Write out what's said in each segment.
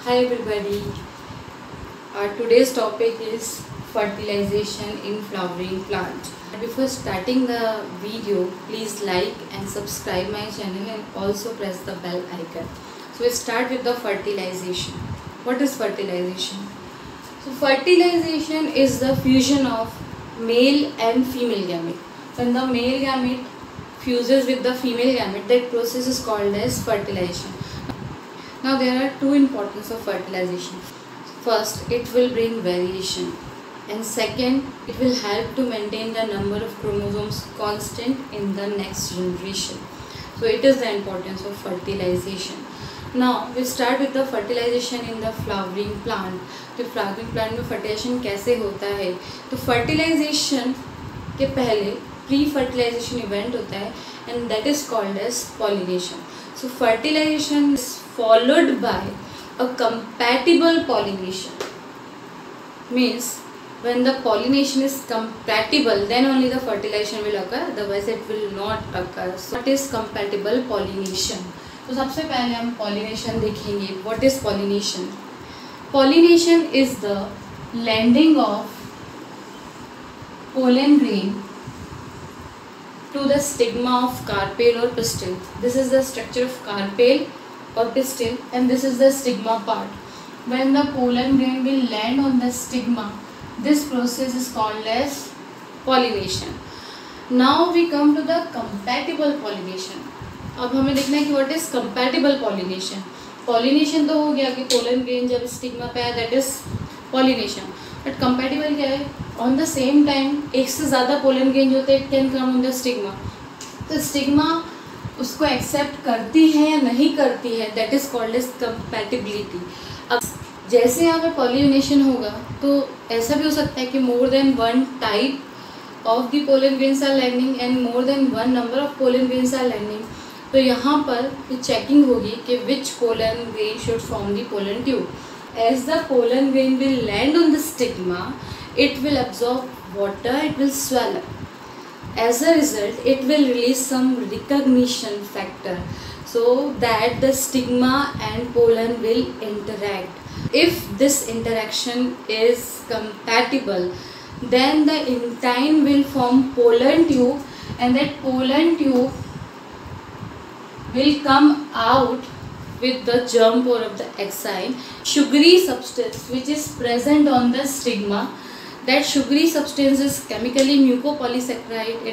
Hi everybody. Our today's topic is fertilization in flowering plant. Before starting the video, please like and subscribe my channel and also press the bell icon. So we start with the fertilization. What is fertilization? So fertilization is the fusion of male and female gamete. When the male gamete fuses with the female gamete, that process is called as fertilization. Now there are two importance of fertilization. First, it will bring variation, and second, it will help to maintain the number of chromosomes constant in the next generation. So it is the importance of fertilization. Now we start with the fertilization in the flowering plant. तो flowering plant में fertilisation कैसे होता है? तो fertilisation के पहले pre fertilization event होता है and that is called as pollination. So fertilization is followed by a compatible pollination. Means when the pollination is compatible, then only the fertilization will occur, otherwise it will not occur. So what is compatible pollination? तो सबसे पहले हम pollination देखेंगे. What is pollination? Pollination is the lending of pollen grain to the stigma of carpel or pistil. This is the structure of carpel or pistil and this is the stigma part. When the pollen grain will land on the stigma, this process is called as pollination. Now we come to the compatible pollination. अब हमें देखना है कि what is compatible pollination. Pollination तो हो गया कि pollen grain जब stigma पे आया, that is pollination. But compatible क्या है? On the same time एक से ज़्यादा pollen grain जो होते हैं it can come on the stigma. तो stigma उसको एक्सेप्ट करती है या नहीं करती है, that is called as compatibility. अब जैसे यहाँ पे पॉलिनेशन होगा तो ऐसा भी हो सकता है कि more than one type of the pollen grains are landing and more than one number of pollen grains are landing. तो यहाँ पर चेकिंग होगी कि which pollen grain should form the pollen tube. As the pollen grain will land on the stigma, it will absorb water, it will swell up. As a result, it will release some recognition factor so that the stigma and pollen will interact. If this interaction is compatible, then the intine will form pollen tube and that pollen tube will come out with the germ pore of the exine. Sugary substance which is present on the stigma, that sugary substance is chemically mucopolysaccharide.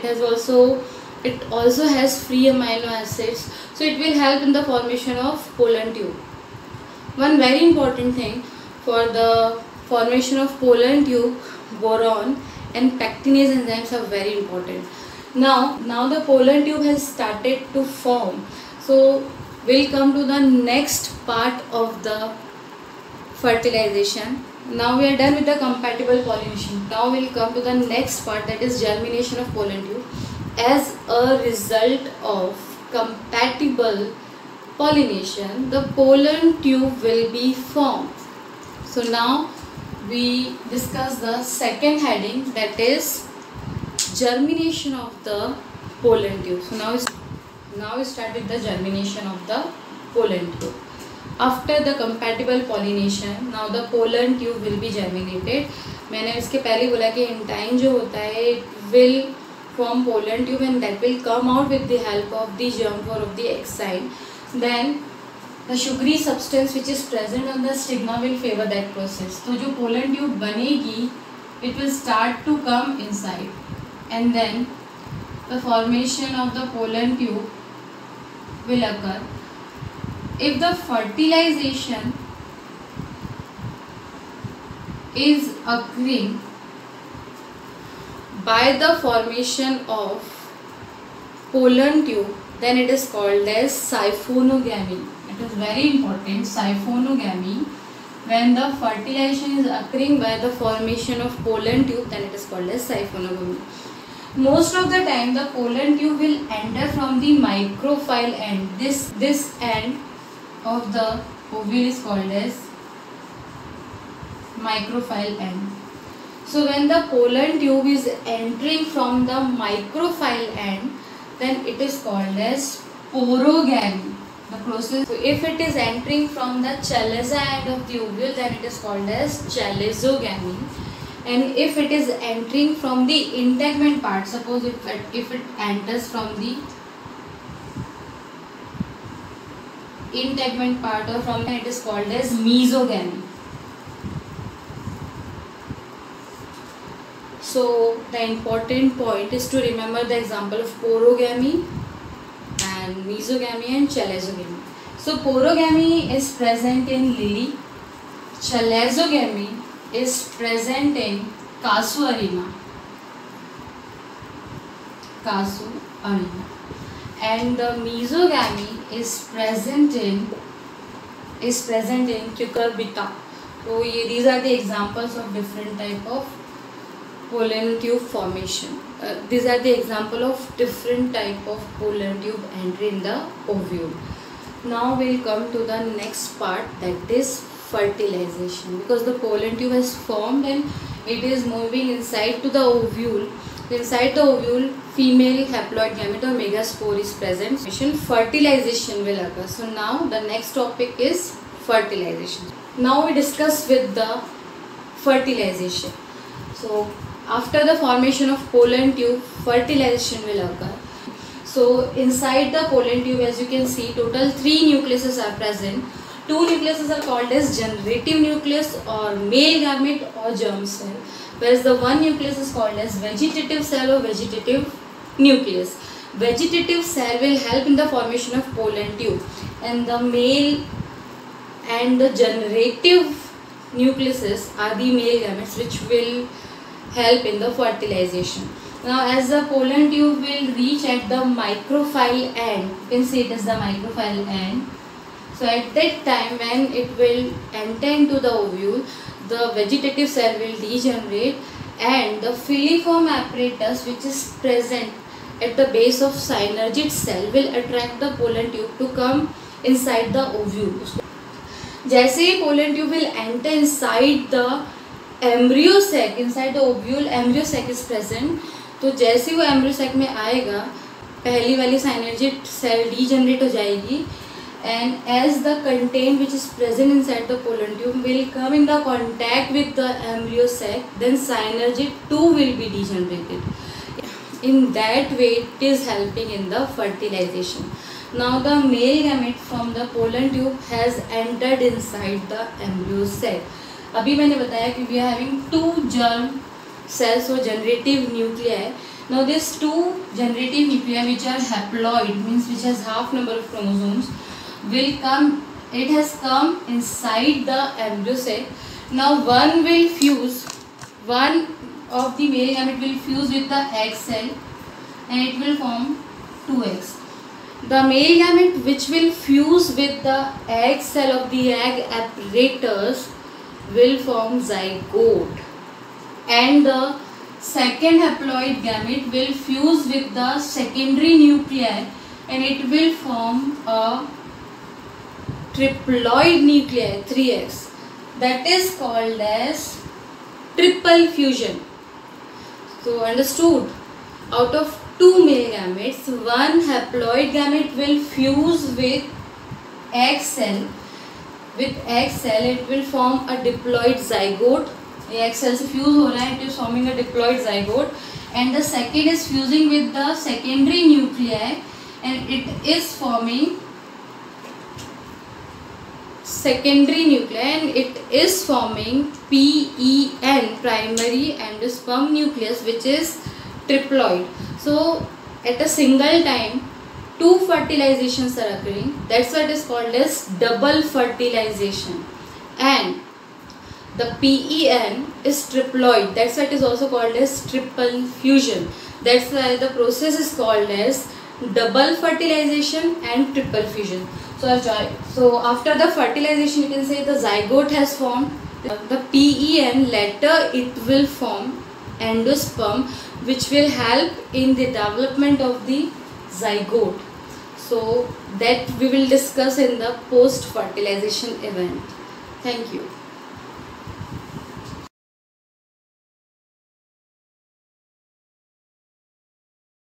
It also has free amino acids, so it will help in the formation of pollen tube. One very important thing for the formation of pollen tube, boron and pectinase enzymes are very important. Now the pollen tube has started to form, so we'll come to the next part of the fertilization. Now we are done with the compatible pollination. Now we'll come to the next part, that is germination of pollen tube. As a result of compatible pollination, the pollen tube will be formed. So now we discuss the second heading, that is germination of the pollen tube. So now we start with the germination of the pollen tube. After the compatible pollination, now the pollen tube will be germinated. मैंने इसके पहले बोला कि intine जो होता है it will form pollen tube and that will come out with the help of the germ pore of the exine. Then the sugary substance which is present on the stigma will favor that process. तो जो pollen tube बनेगी, it will start to come inside and then the formation of the pollen tube will occur. If the fertilization is occurring by the formation of pollen tube, then it is called as siphonogamy. It is very important, siphonogamy. When the fertilization is occurring by the formation of pollen tube, then it is called as siphonogamy. Most of the time the pollen tube will enter from the microphyll end. This end of the ovule is called as microphyll end. So when the pollen tube is entering from the microphyll end, then it is called as porogamy. The process. So if it is entering from the chalaza end of the ovule, then it is called as chalazogamy. And if it is entering from the integument part, suppose if it enters from the integument part or from it is called as mesogamy. So the important point is to remember the example of porogamy and mesogamy and chalazogamy. So porogamy is present in lily, chalazogamy is present in casuarina, and the mesogamy is present in cucurbita. So these are the examples of different type of pollen tube formation. These are the example of different type of pollen tube entry in the ovule. Now we'll come to the next part, that is fertilization, because the pollen tube has formed and it is moving inside to the ovule. Inside the ovule, female haploid gamete or megaspore is present. Fertilization will occur. So now the next topic is fertilization. Now we discuss with the fertilization. So after the formation of pollen tube, fertilization will occur. So inside the pollen tube, as you can see, total 3 nucleuses are present. 2 nucleuses are called as generative nucleus or male gamete or germ cell, whereas the 1 nucleus is called as vegetative cell or vegetative nucleus. Vegetative cell will help in the formation of pollen tube, and the male and the generative nucleuses are the male gametes which will help in the fertilization. Now as the pollen tube will reach at the microphyll end, you can see it as the microphyll end. So at that time when it will enter into the ovule, the vegetative cell will degenerate and the filiform apparatus which is present at the base of synergid cell will attract the pollen tube to come inside the ovule. जैसे ही pollen tube will enter inside the embryo sac, inside the ovule embryo sac is present, तो जैसे वो embryo sac में आएगा, पहली वाली synergid cell degenerate हो जाएगी, and as the content which is present inside the pollen tube will come in the contact with the embryo sac, then synergid too will be degenerated. In that way it is helping in the fertilization. Now the male gamete from the pollen tube has entered inside the embryo sac. अभी मैंने बताया कि we are having 2 germ cells or generative nuclei. Now these 2 generative nuclei which are haploid, means which has half number of chromosomes, will come, it has come inside the embryo sac. Now one will fuse, one of the male gamete will fuse with the egg cell and it will form 2 eggs. The male gamete which will fuse with the egg cell of the egg apparatus will form zygote, and the second haploid gamete will fuse with the secondary nuclei and it will form a triploid nuclei, 3 eggs. That is called as triple fusion. So understood? Out of 2 male gametes, 1 haploid gamete will fuse with egg cell. With egg cell, it will form a diploid zygote. Egg cell से fuse हो रहा है, it is forming a diploid zygote, and the second is fusing with the secondary nuclei and it is forming secondary nuclei and it is forming PEN, primary endosperm nucleus, which is triploid. So at a single time 2 fertilizations are occurring. That's why it is called as double fertilization. And the PEN is triploid. That's why it is also called as triple fusion. That's why the process is called as double fertilization and triple fusion. So after the fertilization, you can say the zygote has formed. The PEN later it will form endosperm, which will help in the development of the zygote. So that we will discuss in the post fertilization event. Thank you.